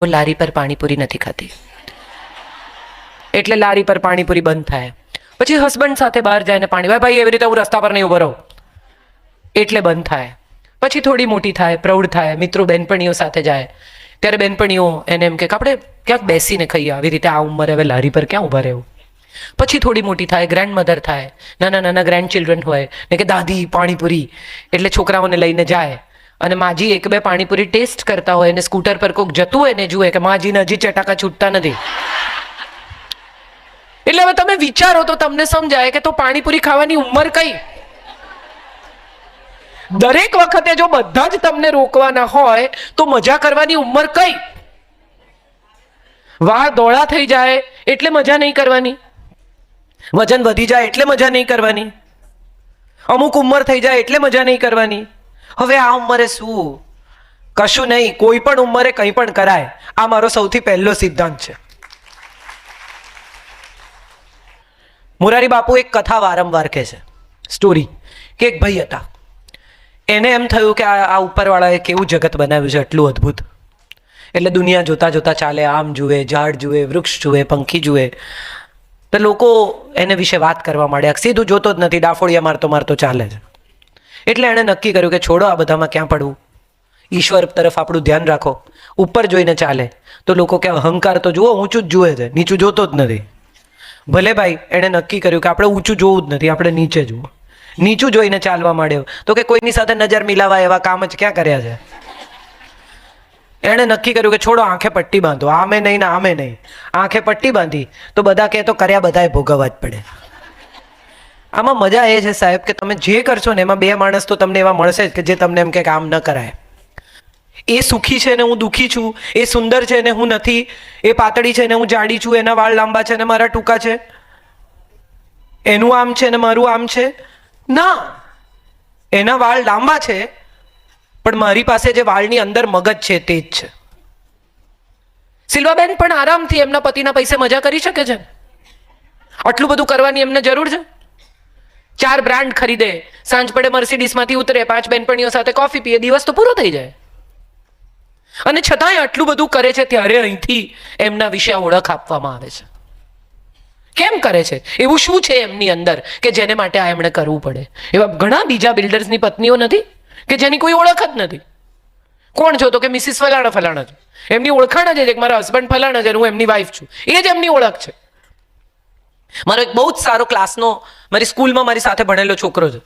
લારી પર પાણીપુરી નથી ખાતી, એટલે લારી પર પાણીપુરી બંધ થાય. પછી હસબન્ડ સાથે બહાર જાય ને પાણી, ભાઈ એવી રીતે હું રસ્તા પર નહીં ઉભો રહું, એટલે બંધ થાય. પછી થોડી મોટી થાય, પ્રૌઢ થાય, મિત્રો બેનપણીઓ સાથે જાય, ત્યારે બેનપણીઓ એને એમ કે આપણે ક્યાંક બેસીને ખાઈએ, આવી રીતે આ ઉંમરે હવે લારી પર ક્યાં ઊભા રહેવું. પછી થોડી મોટી થાય, ગ્રેન્ડ મધર થાય, નાના નાના ગ્રેન્ડ ચિલ્ડ્રન હોય ને કે દાદી પાણીપુરી, એટલે છોકરાઓને લઈને જાય અને માજી એક બે પાણીપુરી ટેસ્ટ કરતા હોય અને સ્કૂટર પર કોઈક જતું હોય ને જુએ કે માજીને હજી ચટાકા છૂટતા નથી. એટલે હવે તમે વિચારો તો તમને સમજાય કે તો પાણીપુરી ખાવાની ઉંમર કઈ. દરેક વખતે જો બધા જ તમને રોકવાના હોય તો મજા કરવાની ઉંમર કઈ. વાળ ધોળા થઈ જાય એટલે મજા નહીં કરવાની, વજન વધી જાય એટલે મજા નહીં કરવાની, અમુક ઉંમર થઈ જાય એટલે મજા નહીં કરવાની. હવે આ ઉંમરે શું? કશું નહીં, કોઈ પણ ઉંમરે કંઈ પણ કરાય. આ મારો સૌથી પહેલો સિદ્ધાંત છે. મોરારી બાપુ એક કથા વારંવાર કહે છે, સ્ટોરી, કે એક ભાઈ હતા, એને એમ થયું કે આ ઉપરવાળાએ કેવું જગત બનાવ્યું છે આટલું અદ્ભુત. એટલે દુનિયા જોતા જોતા ચાલે, આમ જુએ, ઝાડ જુએ, વૃક્ષ જુએ, પંખી જુએ, તો લોકો એને વિશે વાત કરવા માંડ્યા. સીધું જોતો જ નથી, ડાફોડિયા મારતો મારતો ચાલે છે. એટલે એણે નક્કી કર્યું કે છોડો, આ બધામાં ક્યાં પડવું, ઈશ્વર તરફ આપણું ધ્યાન રાખો, ઉપર જોઈને ચાલે. તો લોકો કે અહંકાર તો જુઓ, ઊંચું જ જુએ છે, નીચું જોતો જ નથી. ભલે ભાઈ, એણે નક્કી કર્યું કે આપણે ઊંચું જોવું જ નથી, આપણે નીચે જુઓ. નીચું જોઈને ચાલવા માંડ્યો. તો કે કોઈની સાથે નજર મિલાવા એવા કામ જ ક્યાં કર્યા છે. એણે નક્કી કર્યું કે છોડો, આંખે પટ્ટી બાંધો, આમે નહીં ને આમે નહીં. આંખે પટ્ટી બાંધી તો બધા કહે તો કર્યા બધાએ ભોગવવા જ પડે. આમાં મજા એ છે સાહેબ કે તમે જે કરશો ને એમાં બે માણસ તો તમને એવા મળશે જ કે જે તમને એમ કે આમ ન કરાય. એ સુખી છે ને હું દુઃખી છું, એ સુંદર છે ને હું નથી, એ પાતળી છે ને હું જાડી છું, એના વાળ લાંબા છે ને મારા ટૂંકા છે, એનું આમ છે ને મારું આમ છે. ના, એના વાળ લાંબા છે પણ મારી પાસે જે વાળની અંદર મગજ છે તે જ છે. સિલ્વાબેન પણ આરામથી એમના પતિના પૈસે મજા કરી શકે છે. આટલું બધું કરવાની એમને જરૂર છે? 4 બ્રાન્ડ ખરીદે, સાંજ પડે મર્સિડીઝમાંથી ઉતરે, 5 બેનપણીઓ સાથે કોફી પીએ, દિવસ તો પૂરો થઈ જાય. અને છતાંય આટલું બધું કરે છે, ત્યારે અહીંથી એમના વિશે ઓળખ આપવામાં આવે છે. કેમ કરે છે? એવું શું છે એમની અંદર કે જેને માટે આ એમણે કરવું પડે? એવા ઘણા બીજા બિલ્ડર્સની પત્નીઓ નથી કે જેની કોઈ ઓળખ જ નથી. કોણ છો? તો કે મિસિસ ફલાણા ફલાણા છે. એમની ઓળખાણ જ છે કે મારા હસબન્ડ ફલાણા છે, હું એમની વાઈફ છું, એ જ એમની ઓળખ છે. મારો એક બહુ જ સારો ક્લાસનો, મારી સ્કૂલમાં મારી સાથે ભણેલો છોકરો છે.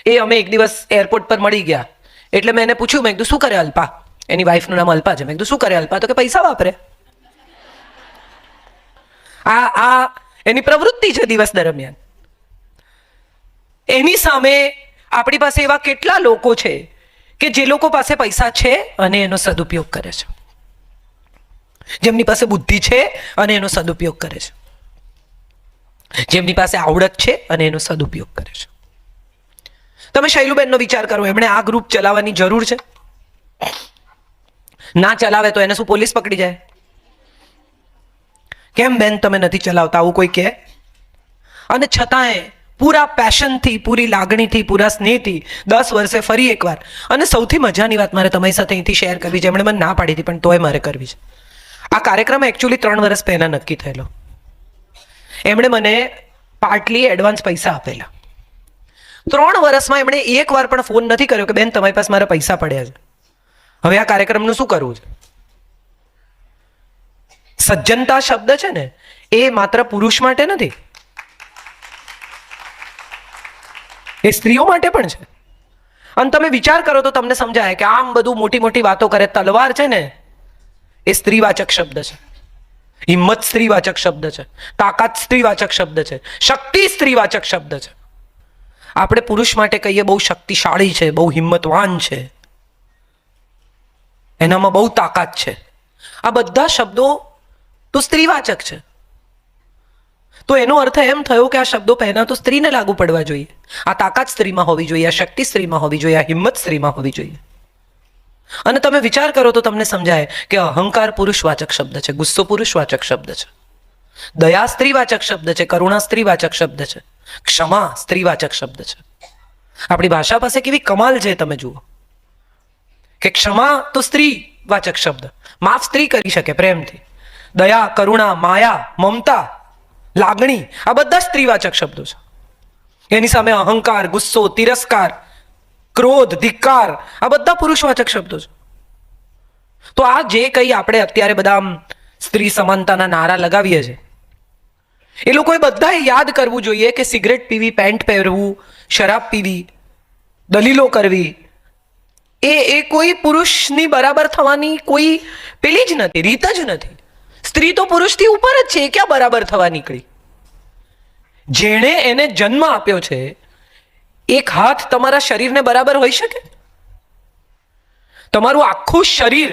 એ અમે એક દિવસ એરપોર્ટ પર મળી ગયા. એટલે મેં એને પૂછ્યું, મેં કીધું શું કરે અલ્પા? એની વાઈફનું નામ અલ્પા છે. મેં કીધું શું કરે અલ્પા? તો કે પૈસા વાપરે. આ એની પ્રવૃત્તિ છે દિવસ દરમિયાન. એની સામે આપણી પાસે એવા કેટલા લોકો છે કે જે લોકો પાસે પૈસા છે અને એનો સદુપયોગ કરે છે, જેમની પાસે બુદ્ધિ છે અને એનો સદુપયોગ કરે છે, જેમની પાસે આવડત છે અને એનો સદુપયોગ કરે છે. તમે શૈલુબેનનો વિચાર કરો, એમણે આ ગ્રુપ ચલાવવાની જરૂર છે? ના ચલાવે તો એને શું પોલીસ પકડી જાય? કેમ બેન તમે નથી ચલાવતા, આવું કોઈ કહે? અને છતાંય પૂરા પેશનથી, પૂરી લાગણીથી, પૂરા સ્નેહથી 10 વર્ષે ફરી એકવાર. અને સૌથી મજાની વાત મારે તમારી સાથે અહીંથી શેર કરવી છે, એમણે મને ના પાડી હતી પણ તોય મારે કરવી છે. આ કાર્યક્રમ એકચ્યુઅલી 3 વર્ષ પહેલા નક્કી થયેલો. એમણે મને પાર્ટલી એડવાન્સ પૈસા આપેલા. 3 વર્ષમાં એમણે એક વાર પણ ફોન નથી કર્યો કે બેન તમારી પાસે મારા પૈસા પડ્યા છે, હવે આ કાર્યક્રમનું શું કરવું છે. સજ્જનતા શબ્દ છે ને, એ માત્ર પુરુષ માટે નથી, એ સ્ત્રીઓ માટે પણ છે. અને તમે વિચાર કરો તો તમને સમજાય કે આમ બધું મોટી મોટી વાતો કરે, તલવાર છે ને એ સ્ત્રીવાચક શબ્દ છે, હિંમત સ્ત્રીવાચક શબ્દ છે, તાકાત સ્ત્રીવાચક શબ્દ છે, શક્તિ સ્ત્રીવાચક શબ્દ છે. આપણે પુરુષ માટે કહીએ બહુ શક્તિશાળી છે, બહુ હિંમતવાન છે, એનામાં બહુ તાકાત છે. આ બધા શબ્દો તો સ્ત્રીવાચક છે. તો એનો અર્થ એમ થયો કે આ શબ્દો પહેલા તો સ્ત્રીને લાગુ પડવા જોઈએ. આ તાકાત સ્ત્રીમાં હોવી જોઈએ, આ શક્તિ સ્ત્રીમાં હોવી જોઈએ, આ હિંમત સ્ત્રીમાં હોવી જોઈએ. અને તમે વિચાર કરો તો તમને સમજાય કે અહંકાર પુરુષવાચક શબ્દ છે, ગુસ્સો પુરુષવાચક શબ્દ છે, દયા સ્ત્રીવાચક શબ્દ છે, કરુણા સ્ત્રીવાચક શબ્દ છે, ક્ષમા સ્ત્રીવાચક શબ્દ છે. આપણી ભાષા પાસે કેવી કમાલ છે તમે જુઓ કે ક્ષમા તો સ્ત્રી વાચક શબ્દ. માફ સ્ત્રી કરી શકે પ્રેમથી. દયા, કરુણા, માયા, મમતા, લાગણી, આ બધા સ્ત્રીવાચક શબ્દો છે. એની સામે અહંકાર, ગુસ્સો, તિરસ્કાર, ક્રોધ, ધિક્કાર, આ બધા પુરુષવાચક શબ્દો છે. તો આ જે કંઈ આપણે અત્યારે બધા આમ સ્ત્રી સમાનતાના નારા લગાવીએ છીએ, એ લોકોએ બધાએ યાદ કરવું જોઈએ કે સિગરેટ પીવી, પેન્ટ પહેરવું, શરાબ પીવી, દલીલો કરવી, એ કોઈ પુરુષની બરાબર થવાની કોઈ પેલી જ નથી, રીત જ નથી. સ્ત્રી તો પુરુષથી ઉપર જ છે. એ ક્યાં બરાબર થવા નીકળી? જેણે એને જન્મ આપ્યો છે, એક હાથ તમારા શરીરને બરાબર હોઈ શકે? તમારું આખું શરીર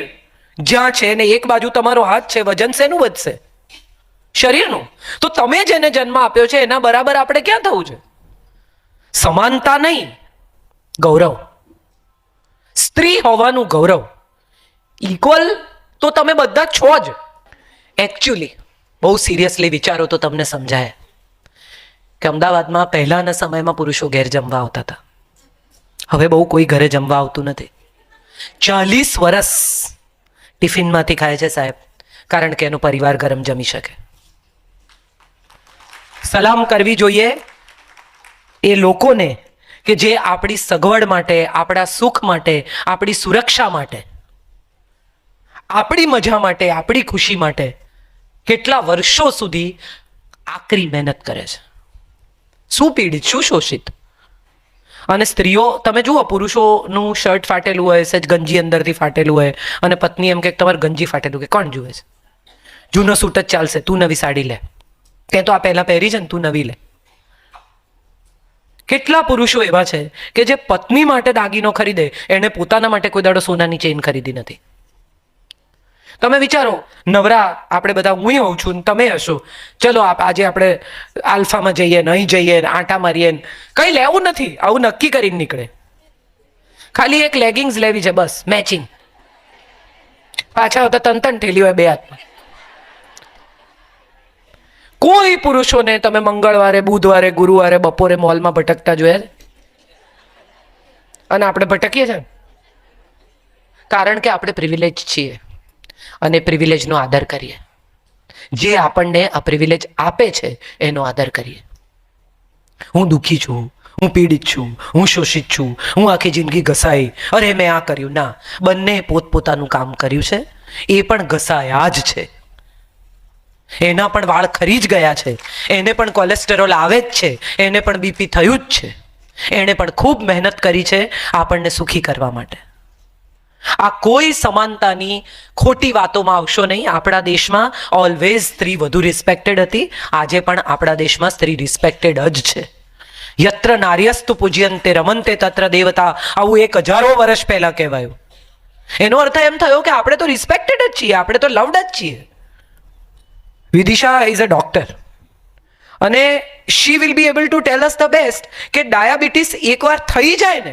જ્યાં છે ને એક બાજુ તમારો હાથ છે, વજન શેનું વધશે? શરીરનું. તો તમે જેને જન્મ આપ્યો છે એના બરાબર આપણે ક્યાં થવું છે? સમાનતા નહીં, ગૌરવ. સ્ત્રી હોવાનું ગૌરવ. ઇક્વલ તો તમે બધા છો જ. એકચ્યુઅલી બહુ સિરિયસલી વિચારો તો તમને સમજાય કે અમદાવાદમાં પહેલાના સમયમાં પુરુષો ઘેર જમવા આવતા હતા. હવે બહુ કોઈ ઘરે જમવા આવતું નથી. 40 વર્ષ ટિફિનમાંથી ખાય છે સાહેબ, કારણ કે એનો પરિવાર ગરમ જમી શકે. સલામ કરવી જોઈએ એ લોકોને કે જે આપણી સગવડ માટે, આપણા સુખ માટે, આપણી સુરક્ષા માટે, આપણી મજા માટે, આપણી ખુશી માટે કેટલા વર્ષો સુધી આકરી મહેનત કરે છે. શું પીડિત, શું શોષિત. અને સ્ત્રીઓ તમે જુઓ, પુરુષોનું શર્ટ ફાટેલું હોય, સહેજ ગંજી અંદરથી ફાટેલું હોય, અને પત્ની એમ કે તમારે ગંજી ફાટેલું, કે કોણ જુએ છે? જૂનો સૂટ જ ચાલશે, તું નવી સાડી લે, તે તો આ પહેલા પહેરી છે ને, તું નવી લે. કેટલા પુરુષો એવા છે કે જે પત્ની માટે દાગીનો ખરીદે, એને પોતાના માટે કોઈ દાડો સોનાની ચેઇન ખરીદી નથી. તમે વિચારો, નવરા આપણે બધા, હું હોઉં છું ને તમે હશો, ચલો આજે આપણે આલ્ફામાં જઈએ ને, અહીં જઈએ ને, આંટા મારીએ ને, કંઈ લેવું નથી, આવું નક્કી કરીને નીકળે. ખાલી એક લેગિંગ્સ લેવી છે બસ, મેચિંગ. પાછા આવતા તન ઠેલી હોય બે હાથમાં. કોઈ પુરુષોને તમે મંગળવારે, બુધવારે, ગુરુવારે બપોરે મોલમાં ભટકતા જોયા? અને આપણે ભટકીએ છીએ કારણ કે આપણે પ્રિવિલેજ છીએ અને પ્રિવિલેજનો આદર કરીએ. જે આપણને આ પ્રિવિલેજ આપે છે એનો આદર કરીએ. હું દુઃખી છું, હું પીડિત છું, હું શોષિત છું, હું આખી જિંદગી ઘસાઈ, અરે મેં આ કર્યું. ના, બંને પોતપોતાનું કામ કર્યું છે. એ પણ ઘસાયા જ છે. એના પણ વાળ ખરી જ ગયા છે, એને પણ કોલેસ્ટેરોલ આવે જ છે, એને પણ બીપી થયું જ છે. એણે પણ ખૂબ મહેનત કરી છે આપણને સુખી કરવા માટે. આ કોઈ સમાનતાની ખોટી વાતોમાં આવશો નહીં. આપણા દેશમાં ઓલવેઝ સ્ત્રી વધુ રિસ્પેક્ટેડ હતી. આજે પણ આપણા દેશમાં સ્ત્રી રિસ્પેક્ટેડ જ છે. યત્ર નાર્યસ્તુ પૂજ્યંતે રમંતે તત્ર દેવતા, આવું 1000 વર્ષ પહેલા કહેવાયું. એનો અર્થ એમ થયો કે આપણે તો રિસ્પેક્ટેડ જ છીએ, આપણે તો લવડ જ છીએ. વિદિશા ઇઝ અ ડોક્ટર અને she will be able to tell us the best કે ડાયાબિટીસ એકવાર થઈ જાય ને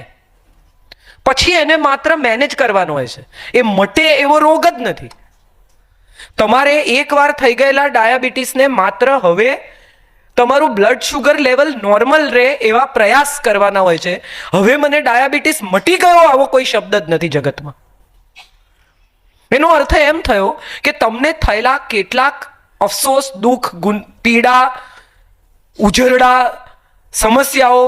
પછી એને માત્ર મેનેજ કરવાનો હોય છે. એ મટે એવો રોગ જ નથી. તમારે એકવાર થઈ ગયેલા ડાયાબિટીસને માત્ર હવે તમારું બ્લડ શુગર લેવલ નોર્મલ રહે એવા પ્રયાસ કરવાના હોય છે. હવે મને ડાયાબિટીસ મટી ગયો આવો કોઈ શબ્દ જ નથી જગતમાં. એનો અર્થ એમ થયો કે તમને થયેલા કેટલાક અફસોસ, દુઃખ, પીડા, ઉજરડા, સમસ્યાઓ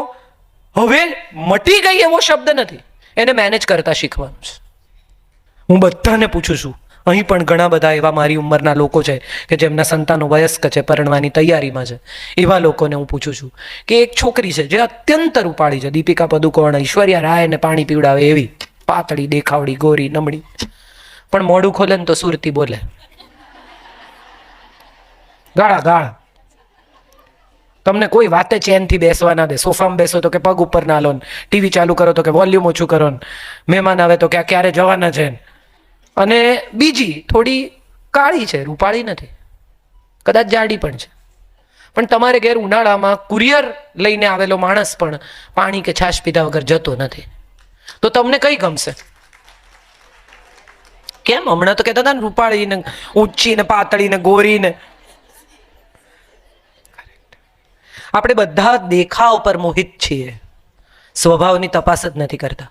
હવે મટી ગઈ એવો શબ્દ નથી. એને મેનેજ કરતા શીખવાનું છે. હું બધાને પૂછું છું, અહીં પણ ઘણા બધા એવા મારી ઉંમરના લોકો છે કે જેમના સંતાનો વયસ્ક છે, પરણવાની તૈયારીમાં છે. એવા લોકોને હું પૂછું છું કે એક છોકરી છે જે અત્યંત રૂપાળી છે, દીપિકા પદુકોણ, ઐશ્વર્યા રાયને પાણી પીવડાવે એવી, પાતળી, દેખાવડી, ગોરી, નમણી, પણ મોઢું ખોલે ને તો સુરતી બોલે, ગાળા ગાળા. તમને કોઈ વાતે ચેનથી બેસવા ના દે. સોફામાં બેસો તો કે પગ ઉપર ના લો, ટીવી ચાલુ કરો તો કે વોલ્યુમ ઓછું કરો, મહેમાન આવે તો કે ક્યારે જવાના છે. અને બીજી થોડી કાળી છે, રૂપાળી નથી, કદાચ જાડી પણ છે, પણ તમારે ઘેર ઉનાળામાં કુરિયર લઈને આવેલો માણસ પણ પાણી કે છાશ પીધા વગર જતો નથી. તો તમને કઈ ગમશે? કેમ હમણાં તો કહેતા હતા ને રૂપાળી ને ઊંચી ને પાતળી ને ગોરી ને. આપણે બધા દેખાવ પર મોહિત છીએ, સ્વભાવની તપાસ જ નથી કરતા.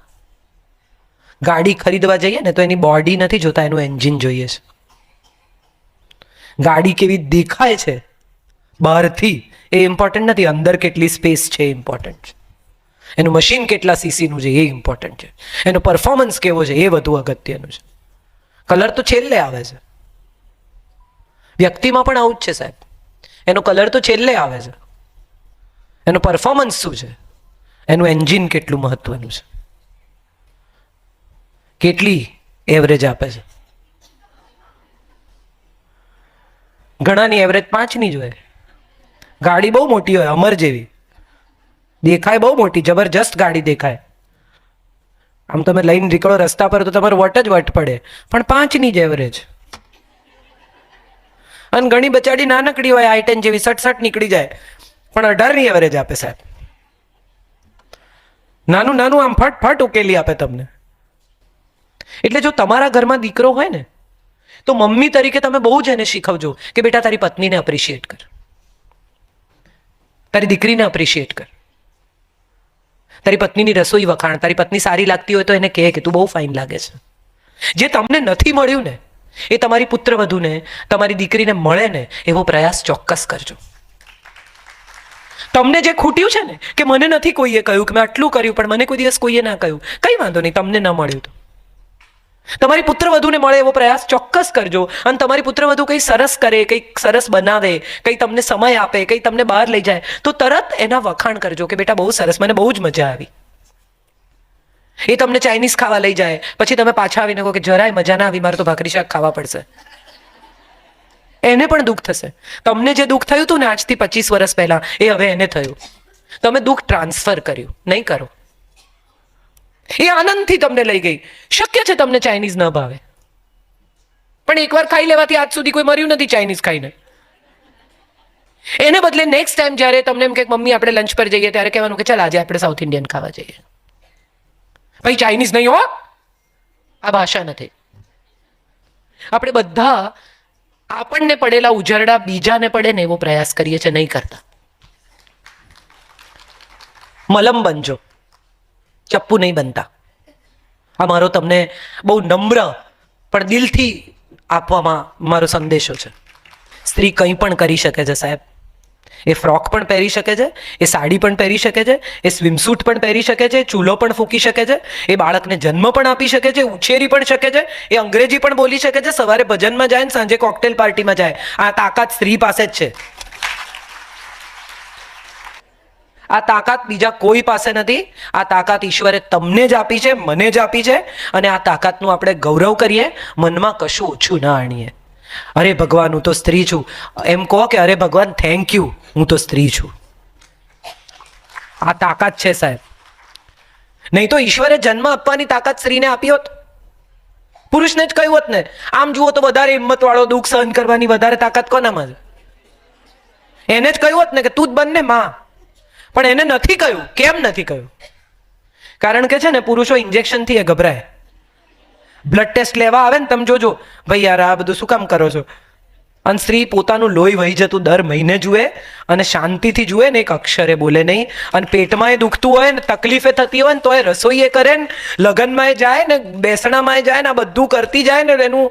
ગાડી ખરીદવા જઈએ ને તો એની બોડી નથી જોતા, એનું એન્જિન જોઈએ છે. ગાડી કેવી દેખાય છે બહારથી એ ઇમ્પોર્ટન્ટ નથી, અંદર કેટલી સ્પેસ છે એ ઇમ્પોર્ટન્ટ છે. એનું મશીન કેટલા સીસીનું છે એ ઇમ્પોર્ટન્ટ છે. એનો પરફોર્મન્સ કેવો છે એ વધુ અગત્યનું છે. કલર તો છેલ્લે આવે છે. વ્યક્તિમાં પણ આવું જ છે સાહેબ. એનો કલર તો છેલ્લે આવે છે. એનો પરફોર્મન્સ શું છે, એનું એન્જિન કેટલું મહત્વનું છે, કેટલી એવરેજ આપે છે. ઘણાની એવરેજ 5ની જ હોય. ગાડી બહુ મોટી હોય, અમર જેવી દેખાય, બહુ મોટી જબરજસ્ત ગાડી દેખાય. આમ તમે લઈને નીકળો રસ્તા પર તો તમારે વટ જ વટ પડે, પણ 5ની જ એવરેજ. અને ઘણી બચાડી નાનકડી હોય, I10 જેવી સટ નીકળી જાય, પણ 18ની એવરેજ આપે સાહેબ. નાનું નાનું આમ ફટ ઉકેલી આપે તમને. એટલે જો તમારા ઘરમાં દીકરો હોય ને તો મમ્મી તરીકે તમે બહુ જ એને શીખવજો કે બેટા તારી પત્નીને એપ્રિશિએટ કર, તારી દીકરીને એપ્રિશિએટ કર, તારી પત્નીની રસોઈ વખાણ, તારી પત્ની સારી લાગતી હોય તો એને કહે કે તું બહુ ફાઇન લાગે છે. જે તમને નથી મળ્યું ને એ તમારી પુત્રવધૂને, તમારી દીકરીને મળે ને એવો પ્રયાસ ચોક્કસ કરજો. તમને જે ખૂટ્યું છે ને કે મને નથી કોઈએ કહ્યું કે મેં આટલું કર્યું પણ મને કોઈ દિવસ કોઈએ ના કહ્યું, કંઈ વાંધો નહીં, તમને ન મળ્યું તો તમારી પુત્રવધૂને મળે એવો પ્રયાસ ચોક્કસ કરજો. અને તમારી પુત્રવધુ કંઈ સરસ કરે, કંઈક સરસ બનાવે, કંઈ તમને સમય આપે, કંઈ તમને બહાર લઈ જાય તો તરત એના વખાણ કરજો કે બેટા બહુ સરસ, મને બહુ જ મજા આવી. એ તમને ચાઇનીઝ ખાવા લઈ જાય, પછી તમે પાછા આવીને કહો કે જરાય મજા ના આવી, મારે તો ભાખરી શાક ખાવા પડશે. એને પણ દુઃખ થશે. તમને જે દુઃખ થયું હતું ને આજથી 25 વર્ષ પહેલા, એ હવે એને થયું. તમે દુઃખ ટ્રાન્સફર કર્યું, નહીં કરો. એ આનંદથી તમને લઈ ગઈ. શક્ય છે તમને ચાઇનીઝ ન ભાવે, પણ એકવાર ખાઈ લેવાથી આજ સુધી કોઈ મર્યું નથી ચાઇનીઝ ખાઈને. એને બદલે નેક્સ્ટ ટાઈમ જ્યારે તમને એમ કે મમ્મી આપણે લંચ પર જઈએ ત્યારે કહેવાનું કે ચાલ આજે આપણે સાઉથ ઇન્ડિયન ખાવા જઈએ, ભાઈ ચાઇનીઝ નહીં હો. આ ભાષા નથી. આપણે બધા આપણને પડેલા ઉજરડા બીજાને પડે ને એવો પ્રયાસ કરીએ છીએ, નહીં કરતા. મલમ બનજો, ચપ્પુ નહીં બનતા. આ મારો તમને બહુ નમ્ર પણ દિલથી આપવામાં મારો સંદેશો છે. સ્ત્રી કંઈ પણ કરી શકે છે સાહેબ. એ ફ્રોક પણ પહેરી શકે છે, એ સાડી પણ પહેરી શકે છે, એ સ્વિમસૂટ પણ પહેરી શકે છે, ચૂલો પણ ફૂંકી શકે છે, એ બાળકને જન્મ પણ આપી શકે છે, ઉછેરી પણ શકે છે, એ અંગ્રેજી પણ બોલી શકે છે, સવારે ભજનમાં જાય ને સાંજે કોકટેલ પાર્ટીમાં જાય. આ તાકાત સ્ત્રી પાસે જ છે. આ તાકાત બીજા કોઈ પાસે નથી. આ તાકાત ઈશ્વરે તમને જ આપી છે, મને જ આપી છે. અને આ તાકાતનું આપણે ગૌરવ કરીએ, મનમાં કશું ઓછું ના આણીએ. અરે ભગવાન હું તો સ્ત્રી છું એમ કહો કે અરે ભગવાન થેન્ક યુ હું તો સ્ત્રી છું. આ તાકાત છે સાહેબ. નહીં તો ઈશ્વરે જન્મ આપવાની તાકાત સ્ત્રીને આપી હોત, પુરુષને જ કહ્યું હોત ને. આમ જુઓ તો વધારે હિંમત વાળો, દુઃખ સહન કરવાની વધારે તાકાત કોનામાં છે? એને જ કહ્યું હોત ને કે તું જ બનને માં. પણ એને નથી કહ્યું. કેમ નથી કહ્યું? કારણ કે છે ને પુરુષો ઇન્જેક્શનથી ગભરાય. બ્લડ ટેસ્ટ લેવા આવે ને તમે જોજો, ભાઈ યાર આ બધું શું કામ કરો છો? અને સ્ત્રી પોતાનું લોહી વહી જતું દર મહિને જુએ અને શાંતિથી જુએ ને, એક અક્ષરે બોલે નહીં. અને પેટમાં એ દુખતું હોય ને, તકલીફે થતી હોય ને તો એ રસોઈ કરે ને, લગ્નમાં એ જાય ને, બેસણામાં એ જાય ને, આ બધું કરતી જાય ને, એનું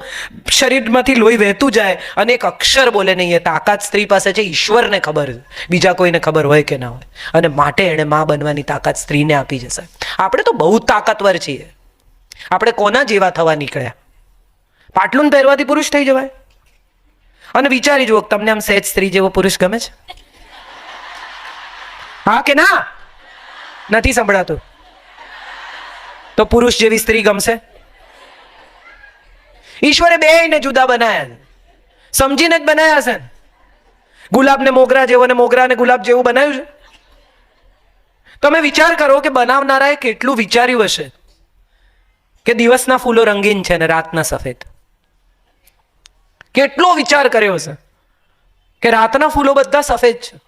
શરીરમાંથી લોહી વહેતું જાય અને એક અક્ષર બોલે નહીં. એ તાકાત સ્ત્રી પાસે છે. ઈશ્વરને ખબર છે, બીજા કોઈને ખબર હોય કે ના હોય. અને માટે એણે માં બનવાની તાકાત સ્ત્રીને આપી જશે. આપણે તો બહુ તાકાતવર છીએ. આપણે કોના જેવા થવા નીકળ્યા? પાટલું પહેરવાથી પુરુષ થઈ જવાય? અને વિચારી જુઓ, તમને આમ સહેજ સ્ત્રી જેવો પુરુષ ગમે છે? હા કે ના? નથી સંભળાતું? તો પુરુષ જેવી સ્ત્રી ગમશે? ઈશ્વરે બેયને જુદા બનાયા, સમજીને જ બનાયા છે. ગુલાબને મોગરા જેવો અને મોગરાને ગુલાબ જેવું બનાવ્યું છે. તમે વિચાર કરો કે બનાવનારાએ કેટલું વિચાર્યું હશે કે દિવસના ફૂલો રંગીન છે અને રાતના સફેદ. કેટલો વિચાર કર્યો હશે કે રાતના ફૂલો બધા સફેદ છે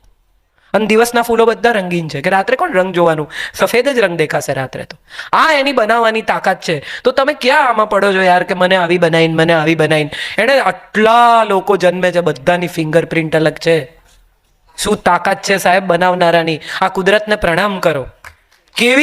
અને દિવસના ફૂલો બધા રંગીન છે. કે રાત્રે કોણ રંગ જોવાનું? સફેદ જ રંગ દેખાશે રાત્રે તો. આ એની બનાવવાની તાકાત છે. તો તમે ક્યાં આમાં પડો છો યાર કે મને આવી બનાવીને, મને આવી બનાવીને? એને આટલા લોકો જન્મે છે, બધાની ફિંગરપ્રિન્ટ અલગ છે. શું તાકાત છે સાહેબ બનાવનારાની! આ કુદરતને પ્રણામ કરો. કેવી